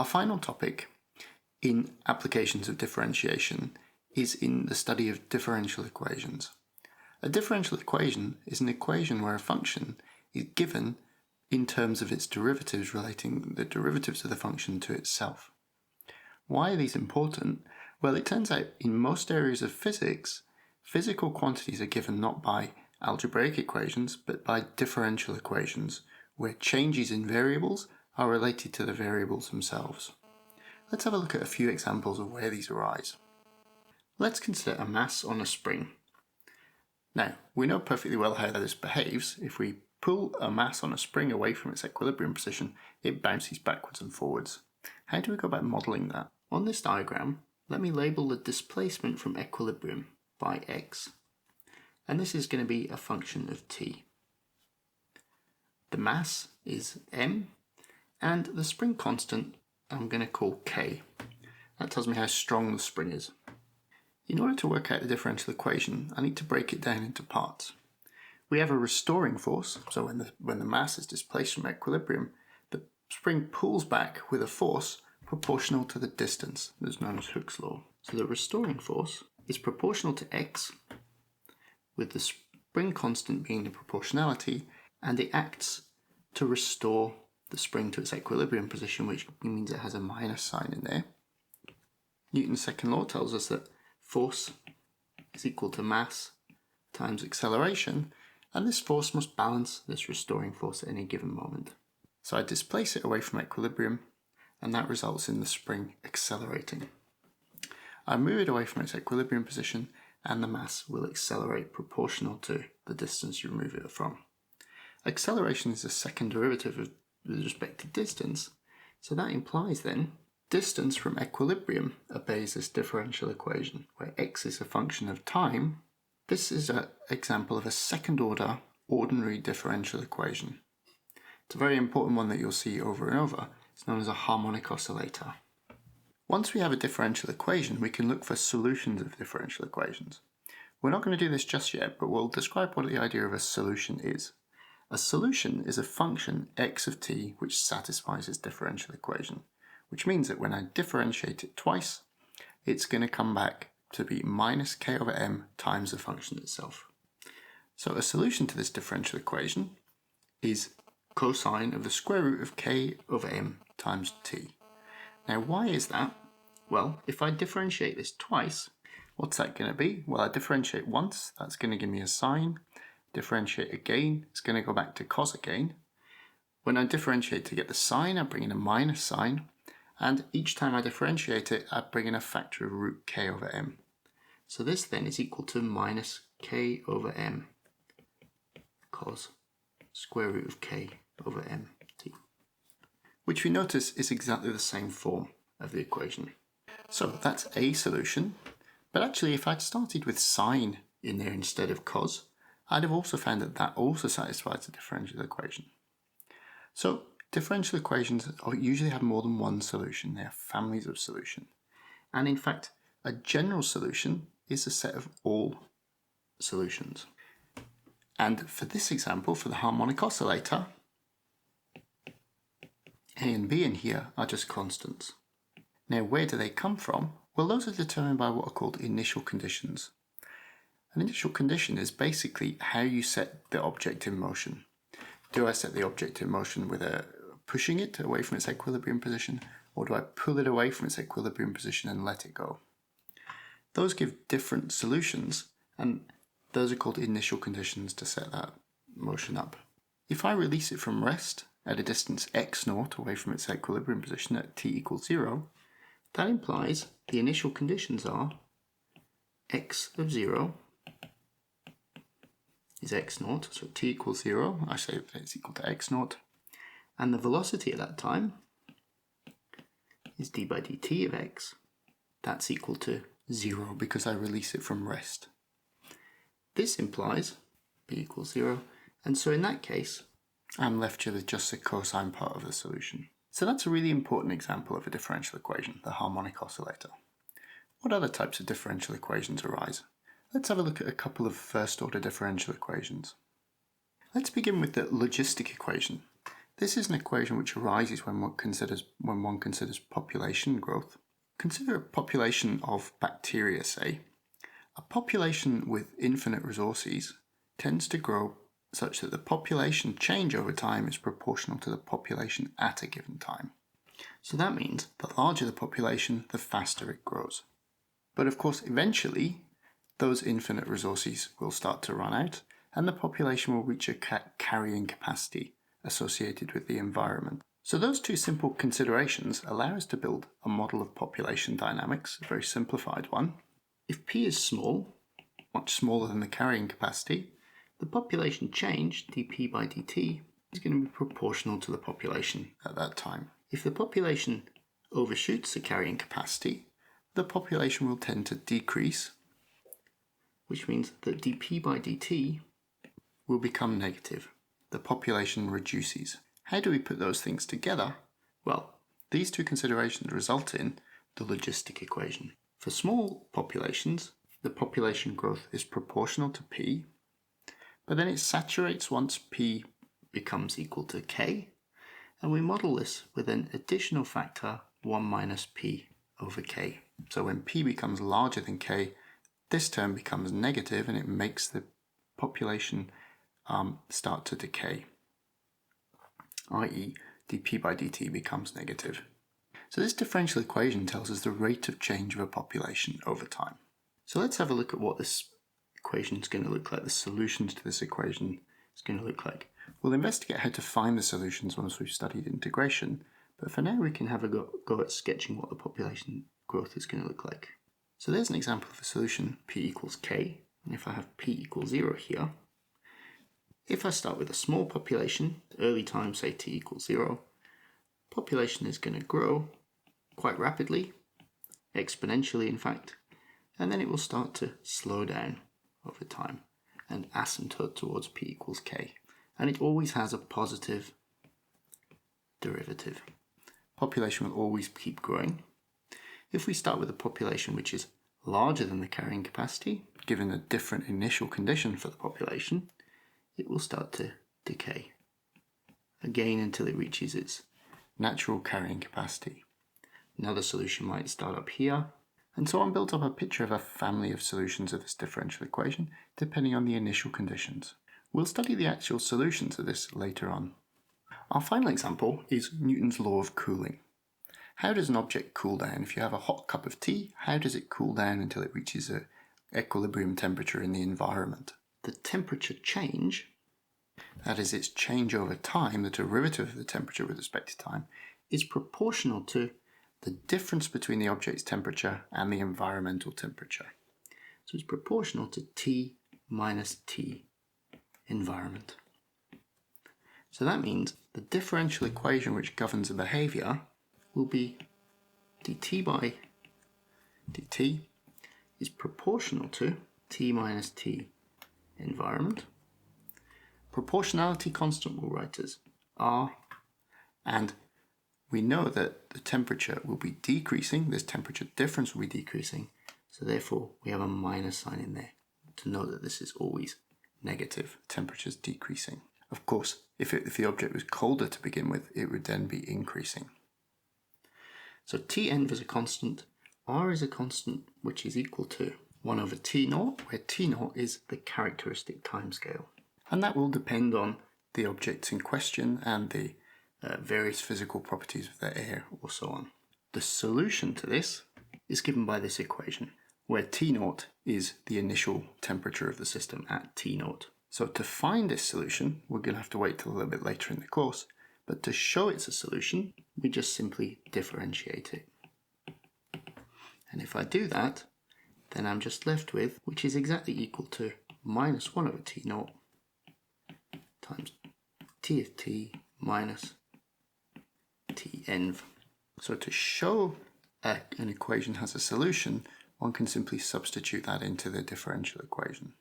Our final topic in applications of differentiation is in the study of differential equations. A differential equation is an equation where a function is given in terms of its derivatives relating the derivatives of the function to itself. Why are these important? Well, it turns out in most areas of physics, physical quantities are given not by algebraic equations, but by differential equations, where changes in variables are related to the variables themselves. Let's have a look at a few examples of where these arise. Let's consider a mass on a spring. Now, we know perfectly well how this behaves. If we pull a mass on a spring away from its equilibrium position, it bounces backwards and forwards. How do we go about modelling that? On this diagram, let me label the displacement from equilibrium by x. And this is going to be a function of t. The mass is m, and the spring constant I'm going to call k. That tells me how strong the spring is. In order to work out the differential equation, I need to break it down into parts. We have a restoring force, so when the mass is displaced from equilibrium, the spring pulls back with a force proportional to the distance. This is known as Hooke's law. So the restoring force is proportional to x, with the spring constant being the proportionality, and it acts to restore the spring to its equilibrium position, which means it has a minus sign in there. Newton's second law tells us that force is equal to mass times acceleration, and this force must balance this restoring force at any given moment. So I displace it away from equilibrium, and that results in the spring accelerating. I move it away from its equilibrium position, and the mass will accelerate proportional to the distance you remove it from. Acceleration is the second derivative with respect to distance, so that implies then distance from equilibrium obeys this differential equation, where x is a function of time. This is an example of a second order ordinary differential equation. It's a very important one that you'll see over and over. It's known as a harmonic oscillator. Once we have a differential equation, we can look for solutions of differential equations. We're not going to do this just yet, but we'll describe what the idea of a solution is. A solution is a function x of t which satisfies its differential equation, which means that when I differentiate it twice, it's going to come back to be minus k over m times the function itself. So a solution to this differential equation is cosine of the square root of k over m times t. Now why is that? Well, if I differentiate this twice, what's that going to be? Well, I differentiate once, that's going to give me a sine. Differentiate again, it's going to go back to cos again. When I differentiate to get the sine, I bring in a minus sign, and each time I differentiate it, I bring in a factor of root k over m. So this then is equal to minus k over m cos square root of k over m t, which we notice is exactly the same form of the equation. So that's a solution, but actually if I'd started with sine in there instead of cos, I'd have also found that that also satisfies the differential equation. So differential equations usually have more than one solution. They have families of solution. And in fact, a general solution is a set of all solutions. And for this example, for the harmonic oscillator, A and B in here are just constants. Now, where do they come from? Well, those are determined by what are called initial conditions. An initial condition is basically how you set the object in motion. Do I set the object in motion with pushing it away from its equilibrium position, or do I pull it away from its equilibrium position and let it go? Those give different solutions, and those are called initial conditions to set that motion up. If I release it from rest at a distance x0 away from its equilibrium position at t equals 0, that implies the initial conditions are x of 0 is x0, so t equals 0, I say that it's equal to x0, and the velocity at that time is d by dt of x. That's equal to 0 because I release it from rest. This implies b equals 0, and so in that case, I'm left with just the cosine part of the solution. So that's a really important example of a differential equation, the harmonic oscillator. What other types of differential equations arise? Let's have a look at a couple of first-order differential equations. Let's begin with the logistic equation. This is an equation which arises when one considers population growth. Consider a population of bacteria, say. A population with infinite resources tends to grow such that the population change over time is proportional to the population at a given time. So that means the larger the population, the faster it grows. But of course, eventually, those infinite resources will start to run out, and the population will reach a carrying capacity associated with the environment. So those two simple considerations allow us to build a model of population dynamics, a very simplified one. If P is small, much smaller than the carrying capacity, the population change, dP by dt, is going to be proportional to the population at that time. If the population overshoots the carrying capacity, the population will tend to decrease, which means that dP by dt will become negative. The population reduces. How do we put those things together? Well, these two considerations result in the logistic equation. For small populations, the population growth is proportional to P, but then it saturates once P becomes equal to K, and we model this with an additional factor 1 minus P over K. So when P becomes larger than K, this term becomes negative and it makes the population start to decay, i.e. dP by dt becomes negative. So this differential equation tells us the rate of change of a population over time. So let's have a look at what this equation is going to look like, the solutions to this equation is going to look like. We'll investigate how to find the solutions once we've studied integration, but for now we can have a go at sketching what the population growth is going to look like. So there's an example of a solution, P equals K, and if I have P equals 0 here, if I start with a small population, early time, say t equals 0, population is going to grow quite rapidly, exponentially in fact, and then it will start to slow down over time and asymptote towards P equals K. And it always has a positive derivative. Population will always keep growing. If we start with a population which is larger than the carrying capacity, given a different initial condition for the population, it will start to decay again until it reaches its natural carrying capacity. Another solution might start up here, and so on built up a picture of a family of solutions of this differential equation depending on the initial conditions. We'll study the actual solutions of this later on. Our final example is Newton's law of cooling. How does an object cool down? If you have a hot cup of tea, how does it cool down until it reaches an equilibrium temperature in the environment? The temperature change, that is its change over time, the derivative of the temperature with respect to time, is proportional to the difference between the object's temperature and the environmental temperature. So it's proportional to T minus T environment. So that means the differential equation which governs the behavior will be dt by dt is proportional to T minus T environment. Proportionality constant we'll write as R, and we know that the temperature will be decreasing, this temperature difference will be decreasing, so therefore we have a minus sign in there to know that this is always negative, temperature's decreasing. Of course, if the object was colder to begin with, it would then be increasing. So Tn is a constant, R is a constant which is equal to 1 over T0, where T0 is the characteristic timescale. And that will depend on the objects in question and the various physical properties of the air or so on. The solution to this is given by this equation, where T0 is the initial temperature of the system at T0. So to find this solution, we're going to have to wait till a little bit later in the course, but to show it's a solution, we just simply differentiate it. And if I do that, then I'm just left with, which is exactly equal to minus 1 over T0 times T of T minus Tn. So to show an equation has a solution, one can simply substitute that into the differential equation.